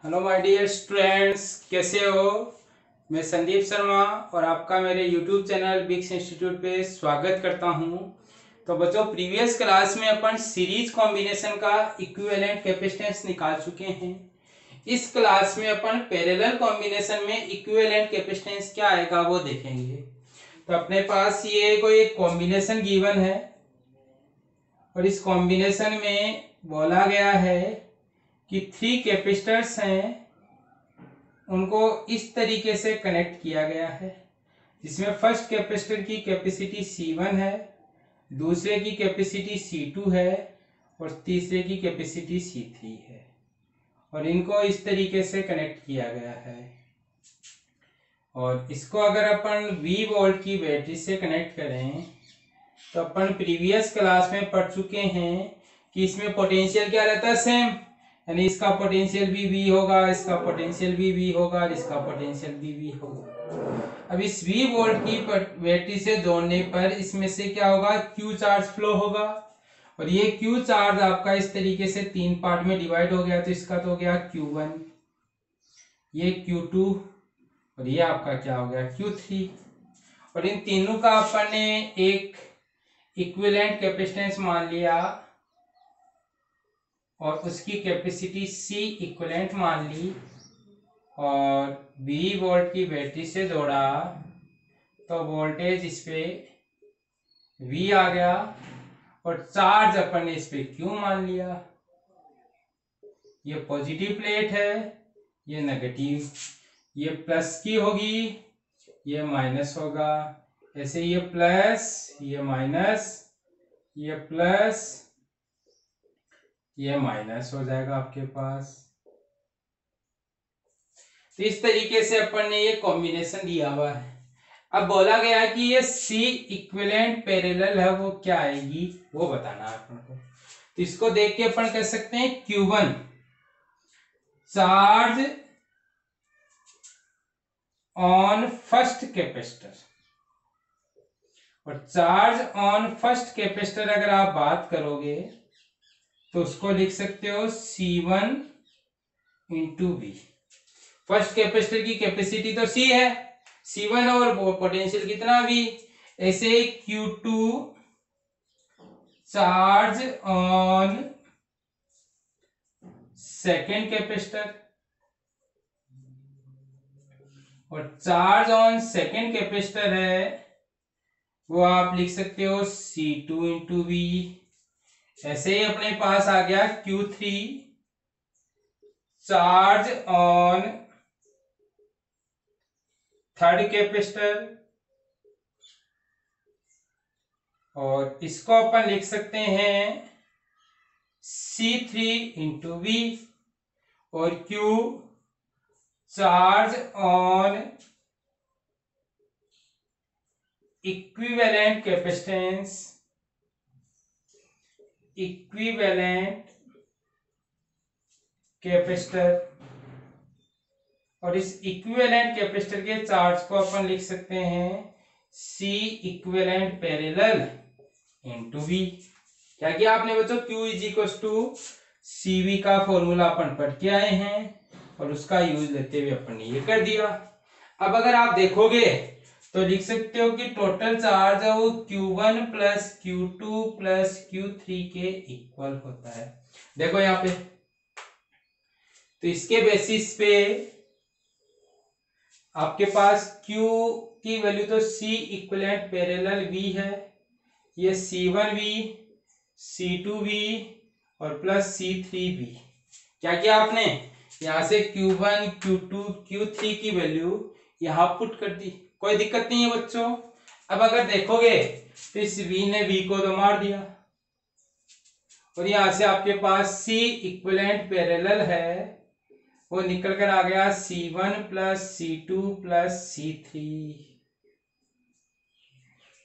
Hello my dear students, कैसे हो। मैं संदीप शर्मा और आपका मेरे यूट्यूब चैनल बिग्स इंस्टीट्यूट पे स्वागत करता हूं। तो बच्चों, प्रीवियस क्लास में अपन सीरीज कॉम्बिनेशन का इक्विवेलेंट कैपेसिटेंस निकाल चुके हैं। इस क्लास में अपन पैरेलल कॉम्बिनेशन में इक्विवेलेंट कैपेसिटेंस क्या आएगा वो देखेंगे। तो अपने पास ये कोई एक कॉम्बिनेशन गिवन है और इस कॉम्बिनेशन में बोला गया है कि 3 कैपेसिटर्स हैं, उनको इस तरीके से कनेक्ट किया गया है जिसमें फर्स्ट कैपेसिटर की कैपेसिटी C1 है, दूसरे की कैपेसिटी C2 है और तीसरे की कैपेसिटी C3 है और इनको इस तरीके से कनेक्ट किया गया है। और इसको अगर अपन V वोल्ट की बैटरी से कनेक्ट करें तो अपन प्रीवियस क्लास में पढ़ चुके हैं कि इसमें पोटेंशियल क्या रहता है, सेम, यानी इसका पोटेंशियल भी V होगा, इसका पोटेंशियल भी V होगा और इसका पोटेंशियल भी V होगा। अब इस V वोल्ट की बैटरी से जोड़ने पर इसमें से क्या होगा, Q चार्ज फ्लो होगा और ये Q चार्ज आपका इस तरीके से 3 पार्ट में डिवाइड हो गया। तो इसका तो हो गया Q1, ये Q2 और ये आपका क्या हो गया Q3। और इन तीनों का अपन ने एक इक्विवेलेंट कैपेसिटेंस मान लिया और उसकी कैपेसिटी C इक्विवेलेंट मान ली और V वोल्ट की बैटरी से जोड़ा तो वोल्टेज इस पे V आ गया और चार्ज अपन ने इस पे Q मान लिया। ये पॉजिटिव प्लेट है, ये नेगेटिव, ये प्लस की होगी, ये माइनस होगा, ऐसे ये प्लस, ये माइनस, ये प्लस, ये माइनस हो जाएगा आपके पास। तो इस तरीके से अपन ने ये कॉम्बिनेशन दिया हुआ है। अब बोला गया है कि ये C इक्विवेलेंट पैरेलल है, वो क्या आएगी वो बताना है अपन को। तो इसको देख के अपन कह सकते हैं Q1 charge on first capacitor, और चार्ज ऑन फर्स्ट कैपेसिटर अगर आप बात करोगे तो उसको लिख सकते हो C1 into V। First capacitor की कैपेसिटी तो C है, C1 और पोटेंशियल कितना V। ऐसे Q2 charge on second capacitor, और चार्ज ऑन सेकेंड कैपेसिटर है वो आप लिख सकते हो C2 इंटू V। ऐसे ही अपने पास आ गया Q3 charge on third capacitor, और इसको अपन लिख सकते हैं C3 इंटू V। और Q charge on equivalent capacitance, equivalent capacitor, और इस इक्विवेलेंट कैपेसिटर के चार्ज को अपन लिख सकते हैं C equivalent parallel into V। क्या किया आपने बच्चों, Q is equal to CV का फॉर्मूला अपन पढ़ के आए हैं और उसका यूज लेते हुए अपन ने ये कर दिया। अब अगर आप देखोगे तो लिख सकते हो कि टोटल चार्ज है वो Q1 plus Q2 plus Q3 के इक्वल होता है। देखो यहाँ पे, तो इसके बेसिस पे आपके पास Q की वैल्यू तो C इक्विवेलेंट पैरेलल V है, ये C1V, C2V और प्लस C3V। क्या किया आपने, यहां से Q1 Q2 Q3 की वैल्यू यहां पुट कर दी, कोई दिक्कत नहीं है बच्चों। अब अगर देखोगे तो इस V ने V को तो मार दिया और यहां से आपके पास C इक्विवेलेंट पैरेलल है वो निकल कर आ गया C1 plus C2 plus C3।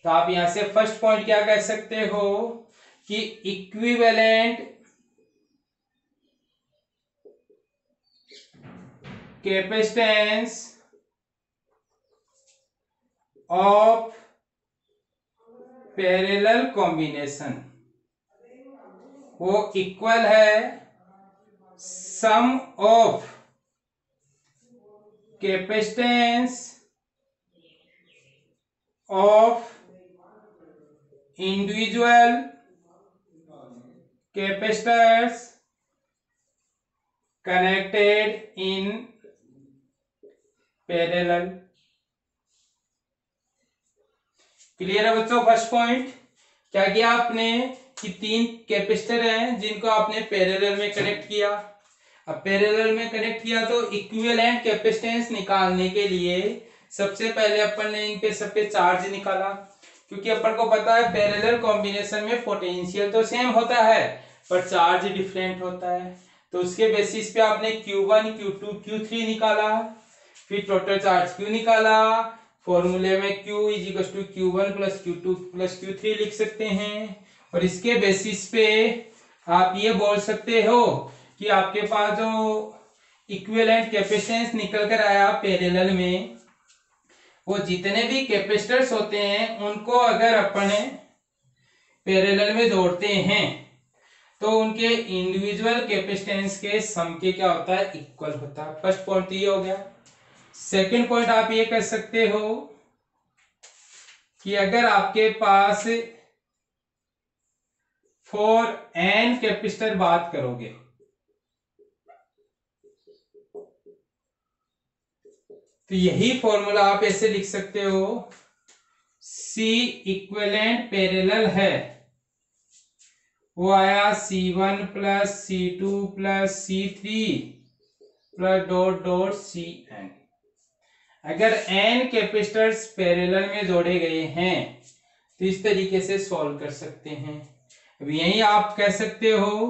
तो आप यहां से फर्स्ट पॉइंट क्या कह सकते हो कि equivalent capacitance of parallel combination वो इक्वल है sum of capacitance of individual capacitors connected in parallel. Clear है बच्चों? फर्स्ट पॉइंट क्या किया आपने कि 3 कैपेसिटर हैं जिनको आपने पैरेलल में कनेक्ट किया। अब पैरेलल में कनेक्ट किया तो इक्विवेलेंट कैपेसिटेंस निकालने के लिए सबसे पहले अपन ने इन पे सब पे चार्ज निकाला, क्योंकि अपन को पता है पैरेलल कॉम्बिनेशन में पोटेंशियल तो सेम होता है पर चार्ज डिफरेंट होता है। तो उसके बेसिस पे आपने Q1 Q2 Q3 निकाला, फिर टोटल चार्ज Q निकाला। फॉर्मूले में Q is to Q1 plus Q2 plus Q3 लिख सकते हैं। और इसके बेसिस पे आप ये बोल सकते हो कि आपके पास जो इक्विवेलेंट कैपेसिटेंस निकल कर आया पैरेलल में, वो जितने भी कैपेसिटर्स होते हैं उनको अगर अपन पैरेलल में जोड़ते हैं तो उनके इंडिविजुअल कैपेसिटेंस के सम के क्या होता है, इक्वल होता है। फर्स्ट पॉइंट ये हो गया। सेकंड पॉइंट आप ये कह सकते हो कि अगर आपके पास फॉर n कैपेसिटर बात करोगे तो यही फॉर्मूला आप ऐसे लिख सकते हो, C इक्विवेलेंट पैरेलल है वो आया C1 plus C2 plus C3 plus dot dot Cn। अगर n कैपेसिटर्स पैरेलल में जोड़े गए हैं तो इस तरीके से सॉल्व कर सकते हैं। अब यही आप कह सकते हो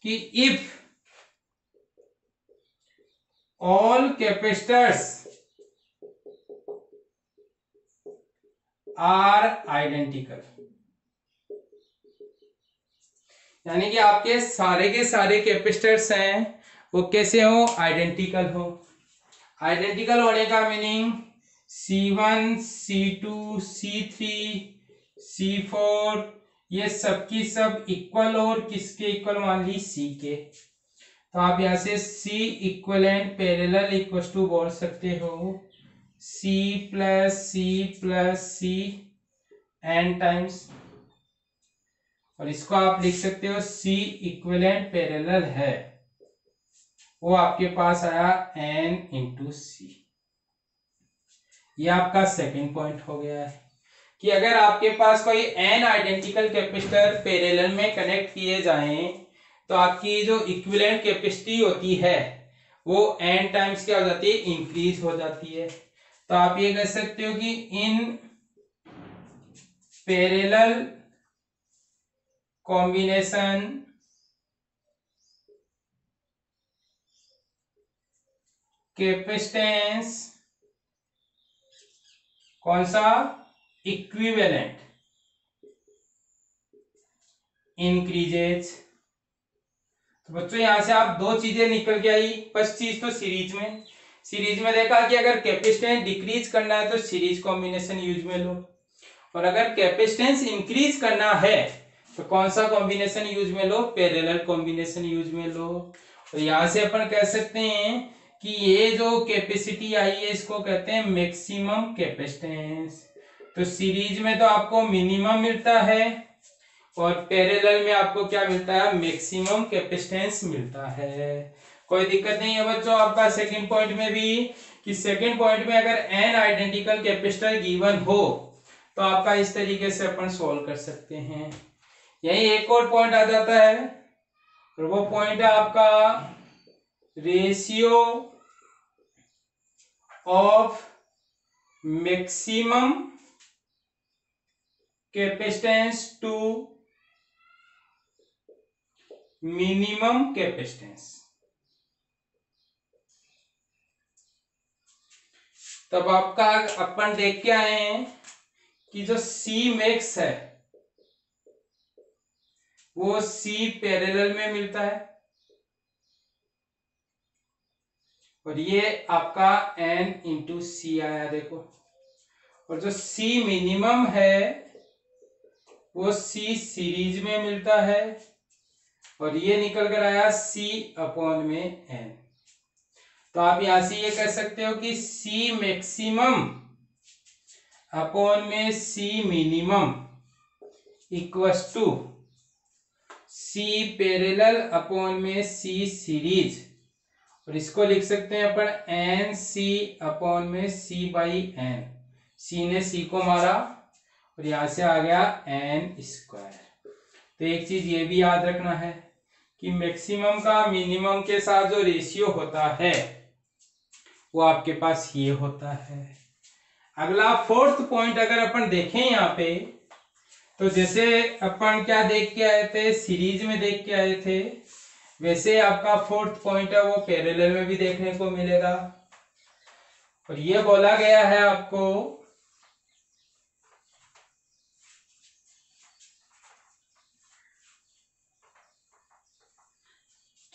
कि if all capacitors are identical, यानी कि आपके सारे के सारे कैपेसिटर्स हैं वो कैसे हो, आइडेंटिकल हो। आइडेंटिकल होने का meaning C1 C2 C3 C4 ये सब की सब इक्वल, और किसके इक्वल मान ली, C के। तो आप यहां से C equivalent parallel equal to बोल सकते हो C plus C n times, और इसको आप लिख सकते हो C इक्विवेलेंट पैरेलल है वो आपके पास आया n इंटू C। ये आपका सेकंड पॉइंट हो गया है कि अगर आपके पास कोई n आइडेंटिकल कैपेसिटर पैरेलल में कनेक्ट किए जाएं तो आपकी जो इक्विवेलेंट कैपेसिटी होती है वो n टाइम्स क्या हो जाती है, इंक्रीज हो जाती है। तो आप ये कह सकते हो कि इन पैरेलल कॉम्बिनेशन कैपेसिटेंस कौन सा, इक्विवेलेंट इंक्रीजेज। तो बच्चों यहां से आप दो चीजें निकल के आई। फर्स्ट चीज तो सीरीज में देखा कि अगर कैपेसिटेंस डिक्रीज करना है तो सीरीज कॉम्बिनेशन यूज में लो, और अगर कैपेसिटेंस इंक्रीज करना है तो कौन सा कॉम्बिनेशन यूज में लो, पैरेलल कॉम्बिनेशन यूज में लो। और यहां से अपन कह सकते हैं कि ये जो कैपेसिटी आई है इसको कहते हैं मैक्सिमम कैपेसिटेंस। तो सीरीज में तो आपको मिनिमम मिलता है और पैरेलल में आपको क्या मिलता है, मैक्सिमम कैपेसिटेंस मिलता है। कोई दिक्कत नहीं है बच्चों आपका सेकंड पॉइंट में भी, कि सेकंड पॉइंट में अगर n आइडेंटिकल कैपेसिटर गिवन हो तो आपका इस तरीके से अपन सोल्व कर सकते हैं। यही एक और पॉइंट आ जाता है और वो पॉइंट है आपका ratio of maximum capacitance to minimum capacitance. तब आपका अपन देख के आए हैं कि जो C मैक्स है वो C पैरेलल में मिलता है और ये आपका n इंटू C आया देखो, और जो C मिनिमम है वो C सीरीज में मिलता है और ये निकल कर आया C अपॉन में n। तो आप यहां से ये कह सकते हो कि सी मैक्सिमम अपॉन में C minimum equals to C parallel upon में सी सीरीज, और इसको लिख सकते हैं अपन एन सी अपॉन में सी बाई एन। सी ने सी को मारा और यहां से आ गया एन स्क्वायर। तो एक चीज ये भी याद रखना है कि मैक्सिमम का मिनिमम के साथ जो रेशियो होता है वो आपके पास ये होता है। अगला फोर्थ पॉइंट अगर अपन देखें यहाँ पे, तो जैसे अपन क्या देख के आए थे, सीरीज में देख के आए थे, वैसे आपका फोर्थ पॉइंट है वो पैरेलल में भी देखने को मिलेगा। और ये बोला गया है आपको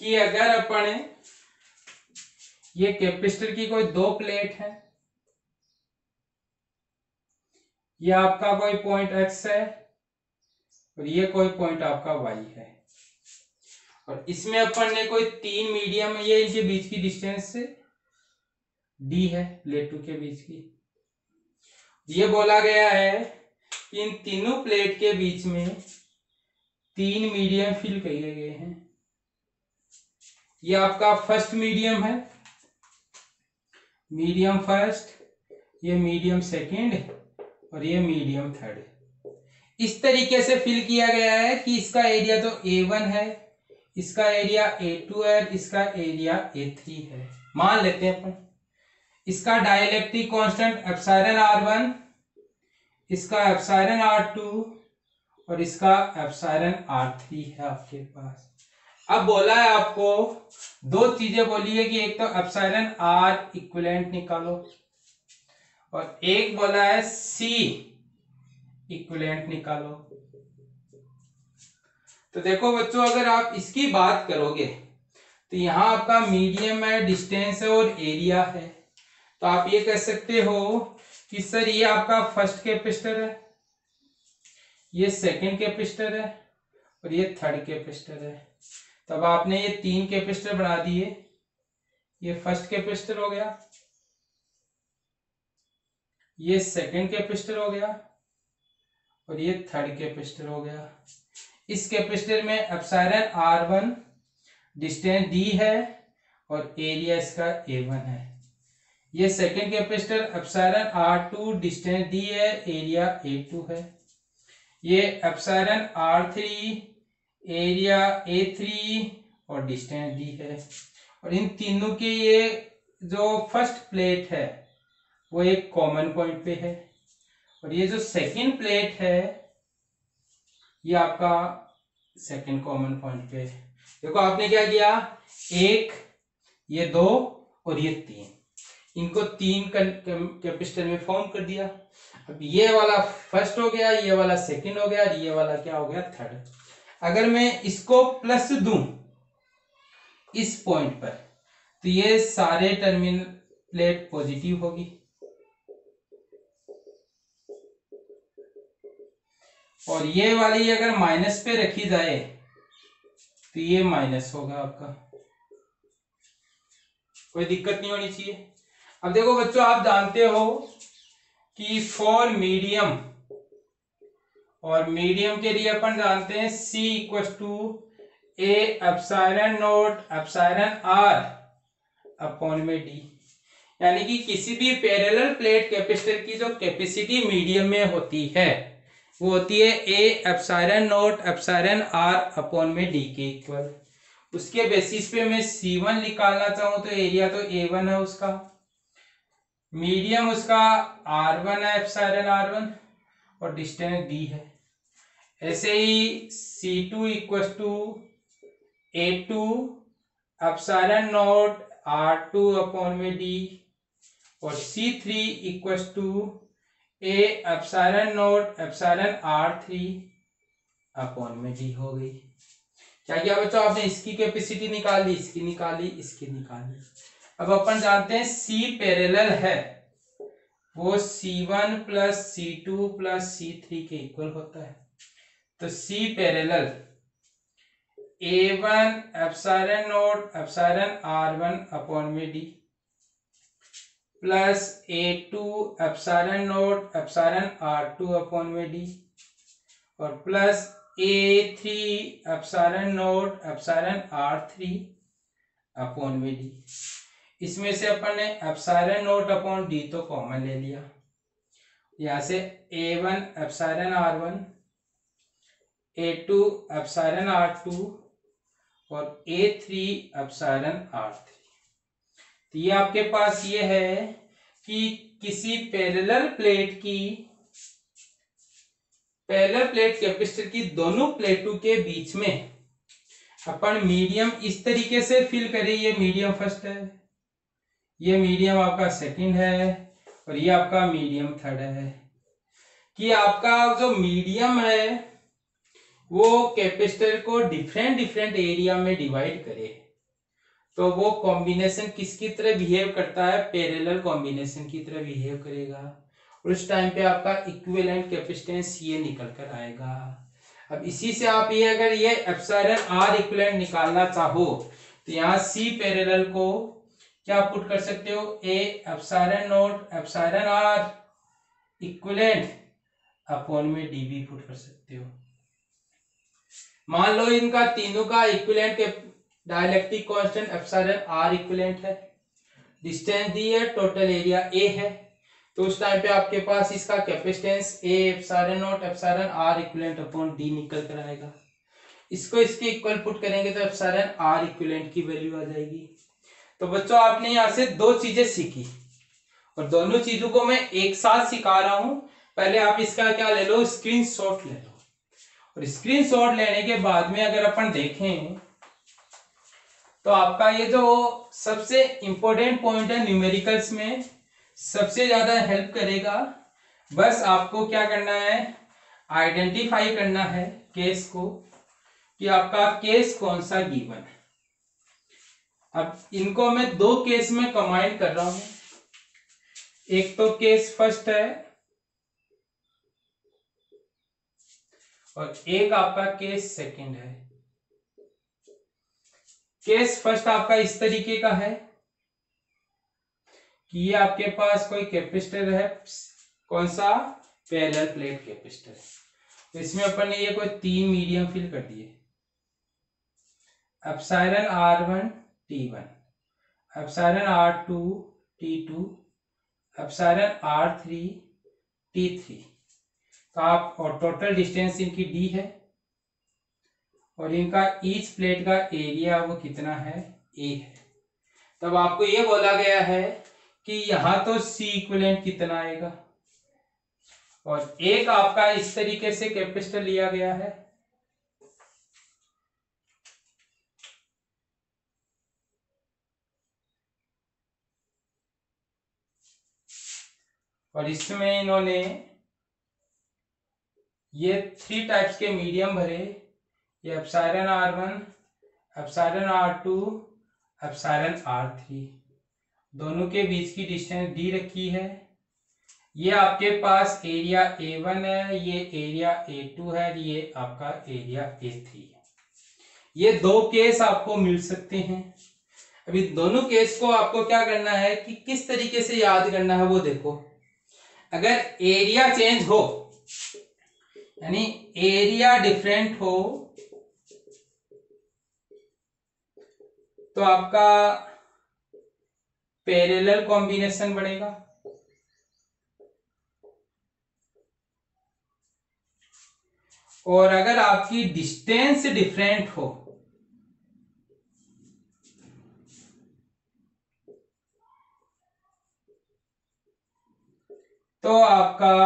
कि अगर अपन ये कैपेसिटर की कोई दो प्लेट है, ये आपका कोई पॉइंट एक्स है और ये कोई पॉइंट आपका वाई है, और इसमें अपन ने कोई तीन मीडियम, ये इनके बीच की डिस्टेंस डी है प्लेटों के बीच की। ये बोला गया है कि इन तीनों प्लेट के बीच में तीन मीडियम फिल किए गए हैं। ये आपका फर्स्ट मीडियम है, मीडियम फर्स्ट, ये मीडियम सेकंड और ये मीडियम थर्ड। इस तरीके से फिल किया गया है कि इसका एरिया तो A1 है, इसका एरिया A2 है, इसका एरिया A3 है। मान लेते हैं अपन इसका डाइलेक्ट्रिक कांस्टेंट एप्सिलॉन R1, इसका एप्सिलॉन R2 और इसका एप्सिलॉन R3 है आपके पास। अब बोला है आपको दो चीजें बोली है कि एक तो एप्सिलॉन R इक्विवेलेंट निकालो और एक बोला है C इक्विवेलेंट निकालो। तो देखो बच्चों, अगर आप इसकी बात करोगे तो यहां आपका मीडियम है, डिस्टेंस है और एरिया है। तो आप ये कह सकते हो कि सर ये आपका फर्स्ट कैपेसिटर है, ये सेकंड कैपेसिटर है और ये थर्ड कैपेसिटर है। तब आपने ये तीन कैपेसिटर बना दिए, ये फर्स्ट कैपेसिटर हो गया, ये सेकंड कैपेसिटर हो गया और ये थर्ड कैपेसिटर हो गया। इस कैपेसिटर में एप्सिलॉन R1 डिस्टेंस D है और एरिया इसका A1 है। ये second capacitor epsilon R2 distance D है, एरिया A2 है। ये एप्सिलॉन R3 एरिया A3 और डिस्टेंस D है। और इन तीनों के ये जो फर्स्ट प्लेट है वो एक कॉमन पॉइंट पे है, और ये जो सेकंड प्लेट है ये आपका सेकंड कॉमन पॉइंट पे है। देखो आपने क्या किया, एक, ये दो और ये तीन, इनको तीन कैपेसिटर में फॉर्म कर दिया। अब ये वाला फर्स्ट हो गया, ये वाला सेकंड हो गया और ये वाला क्या हो गया, थर्ड। अगर मैं इसको प्लस दूं इस पॉइंट पर तो ये सारे टर्मिनल प्लेट पॉजिटिव होगी, और ये वाली अगर माइनस पे रखी जाए तो ये माइनस होगा आपका। कोई दिक्कत नहीं होनी चाहिए। अब देखो बच्चों, आप जानते हो कि फॉर मीडियम, और मीडियम के लिए अपन जानते हैं C equal to A epsilon not epsilon R upon में D। यानी कि किसी भी पैरेलल प्लेट कैपेसिटर की जो कैपेसिटी मीडियम में होती है वो होती है A epsilon not epsilon R upon में D के इक्वल। उसके बेसिस पे मैं C1 निकालना चाहूं तो एरिया तो A1 है उसका, मीडियम उसका R1 है एप्सिलॉन R1 और डिस्टेंस D है। ऐसे ही C2 equal to A2 epsilon naught R2 upon में D और C3 equal to A epsilon not epsilon R3 upon में D हो गई। क्या किया बच्चों, आपने इसकी कैपेसिटी निकाली, इसकी निकाली, इसकी निकाली। अब अपन जानते हैं C पैरेलल है वो C1 plus C2 plus C3 के इक्वल होता है। तो C parallel A1 epsilon not epsilon R1 upon में D, plus A2 epsilon not epsilon R2 upon में डी, और plus A3 epsilon not epsilon R3 upon में डी। इसमें से अपन ने एप्सिलॉन नॉट अपॉन डी तो कॉमन ले लिया, यहां से A1 epsilon R1, A2 epsilon R2 और A3 एप्सिलॉन R3। तो ये आपके पास ये है कि किसी पैरेलल प्लेट कैपेसिटर की दोनों प्लेटों के बीच में अपन मीडियम इस तरीके से फिल करें। ये मीडियम फर्स्ट है, ये मीडियम आपका सेकंड है, और ये आपका मीडियम थर्ड है। कि आपका जो मीडियम है वो कैपेसिटर को डिफरेंट एरिया में डिवाइड करे, तो वो कॉम्बिनेशन किसकी तरह बिहेव करता है, पैरेलल कॉम्बिनेशन की तरह बिहेव करेगा, और उस टाइम पे आपका इक्विवेलेंट कैपेसिटेंस ये निकल कर आएगा। अब इसी से आप ये अगर ये एप्सिलॉन आर इक्विवेलेंट निकालना चाहो तो यहाँ सी पैरेलल को क्या पुट कर सकते हो, A epsilon not epsilon R equivalent upon में डीबी पुट कर सकते हो। मान लो इनका तीनों का इक्विवेलेंट के dielectric constant epsilon R equivalent है, डिस्टेंस दी है, टोटल एरिया ए है, तो उस टाइम पे आपके पास इसका capacitance A epsilon not epsilon R equivalent upon D निकल कर आएगा। इसको इसके इक्वल पुट करेंगे तो एप्सिलॉन आर इक्विवेलेंट की वैल्यू आ जाएगी। तो बच्चों आपने यहाँ से दो चीजें सीखी, और दोनों चीजों को मैं एक साथ सिखा रहा हूं। पहले आप इसका क्या ले लो, स्क्रीनशॉट ले लो, और स्क्रीनशॉट लेने के बाद में अगर अपन देखें तो आपका ये जो सबसे इंपॉर्टेंट पॉइंट है न्यूमेरिकल्स में सबसे ज्यादा हेल्प करेगा। बस आपको क्या करना है, आइडेंटिफाई करना है केस को, कि आपका केस कौन सा गिवन है। अब इनको मैं दो केस में कंबाइन कर रहा हूं, एक तो केस फर्स्ट है और एक आपका केस सेकंड है। केस फर्स्ट आपका इस तरीके का है कि ये आपके पास कोई कैपेसिटर है, कौन सा, पैरेलल प्लेट कैपेसिटर। तो इसमें अपन ने ये कोई तीन मीडियम फिल कर दिए, epsilon R1 T1, epsilon R2 T2, epsilon R3 T3। तो आप, और टोटल डिस्टेंस इनकी d है, और इनका ईच प्लेट का एरिया वो कितना है, a है। तब आपको ये बोला गया है कि यहां तो C इक्विवेलेंट कितना आएगा, और एक आपका इस तरीके से कैपेसिटर लिया गया है, और इसमें इन्होंने ये थ्री टाइप्स के मीडियम भरे, ये epsilon R1, epsilon R2, epsilon R3, दोनों के बीच की डिस्टेंस d रखी है। ये आपके पास एरिया A1 है, ये एरिया A2 है, ये आपका एरिया A3 है। ये दो केस आपको मिल सकते हैं। अभी दोनों केस को आपको क्या करना है कि किस तरीके से याद करना है वो देखो। अगर एरिया चेंज हो, यानी एरिया डिफरेंट हो, तो आपका पैरेलल कॉम्बिनेशन बनेगा, और अगर आपकी डिस्टेंस डिफरेंट हो तो आपका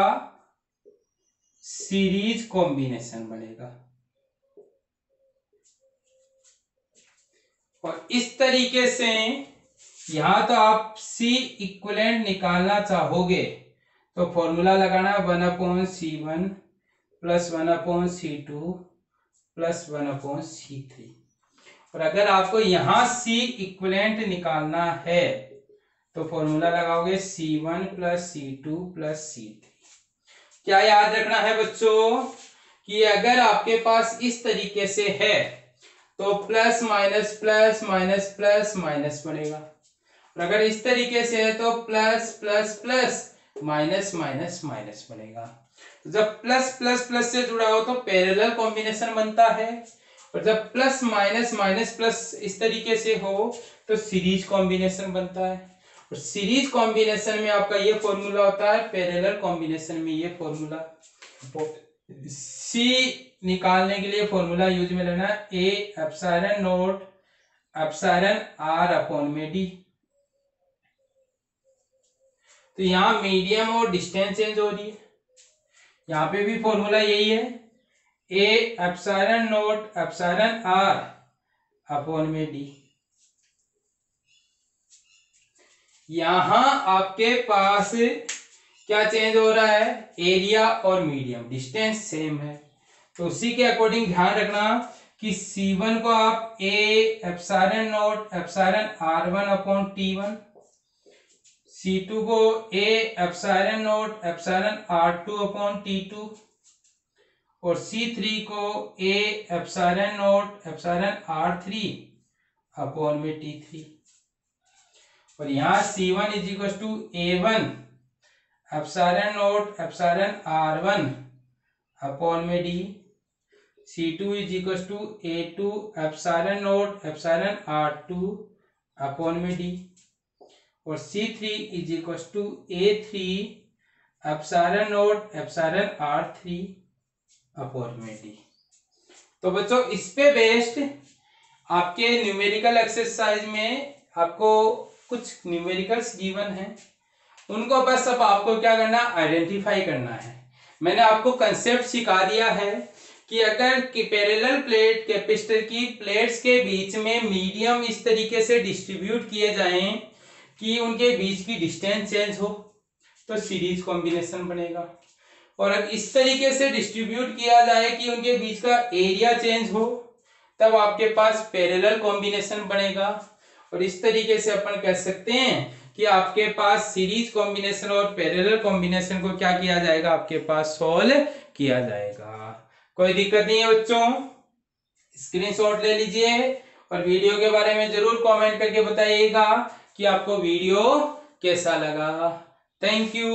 सीरीज कॉम्बिनेशन बनेगा। और इस तरीके से यहां तो आप C इक्विवेलेंट निकालना चाहोगे तो फॉर्मूला लगाना 1/C1 plus 1/C2 plus 1/C3। और अगर आपको यहां C इक्विवेलेंट निकालना है तो फॉर्मूला लगाओगे C1 plus C2 plus C3। क्या याद रखना है बच्चों कि अगर आपके पास इस तरीके से है तो plus minus plus minus plus minus बनेगा, और अगर इस तरीके से है तो plus plus plus minus minus minus बनेगा। जब प्लस प्लस प्लस से जुड़ा हो तो पैरेलल कॉम्बिनेशन बनता है, और जब प्लस माइनस माइनस प्लस इस तरीके से हो तो सीरीज कॉम्बिनेशन बनता है। और सीरीज कॉम्बिनेशन में आपका ये फॉर्मूला होता है, पैरेलल कॉम्बिनेशन में ये फॉर्मूला। सी निकालने के लिए फॉर्मूला यूज में लेना A epsilon not epsilon R upon में डी। तो यहां मीडियम और डिस्टेंस चेंज हो रही है, यहां पे भी फॉर्मूला यही है, A epsilon not epsilon R upon में डी। यहां आपके पास क्या चेंज हो रहा है, एरिया और मीडियम, डिस्टेंस सेम है। तो उसी के अकॉर्डिंग ध्यान रखना कि C1 को आप A epsilon not epsilon R1 upon T1, C2 को A epsilon not epsilon R2 upon T2, और C3 को A epsilon not epsilon R3 upon में T3। और यहाँ C1 is equal to A1 epsilon not epsilon R1 upon में D, C2 is equal to A2 epsilon not epsilon R2 upon में D, और C3 is equal to A3 epsilon not epsilon R3 upon में D. तो बच्चों इस पे based आपके numerical exercise में आपको कुछ न्यूमेरिकल्स गिवन है, उनको बस अब आपको क्या करना, आइडेंटिफाई करना है। मैंने आपको कंसेप्ट सिखा दिया है कि अगर पैरेलल प्लेट कैपेसिटर की प्लेट्स के बीच में मीडियम इस तरीके से डिस्ट्रीब्यूट किए जाएं कि उनके बीच की डिस्टेंस चेंज हो तो सीरीज कॉम्बिनेशन बनेगा, और अगर इस तरीके से डिस्ट्रीब्यूट किया जाए कि उनके बीच का एरिया चेंज हो तब आपके पास पैरेलल कॉम्बिनेशन बनेगा। और इस तरीके से अपन कह सकते हैं कि आपके पास सीरीज कॉम्बिनेशन और पैरेलल कॉम्बिनेशन को क्या किया जाएगा, आपके पास सॉल्व किया जाएगा। कोई दिक्कत नहीं है बच्चों, स्क्रीनशॉट ले लीजिए और वीडियो के बारे में जरूर कमेंट करके बताइएगा कि आपको वीडियो कैसा लगा। Thank you.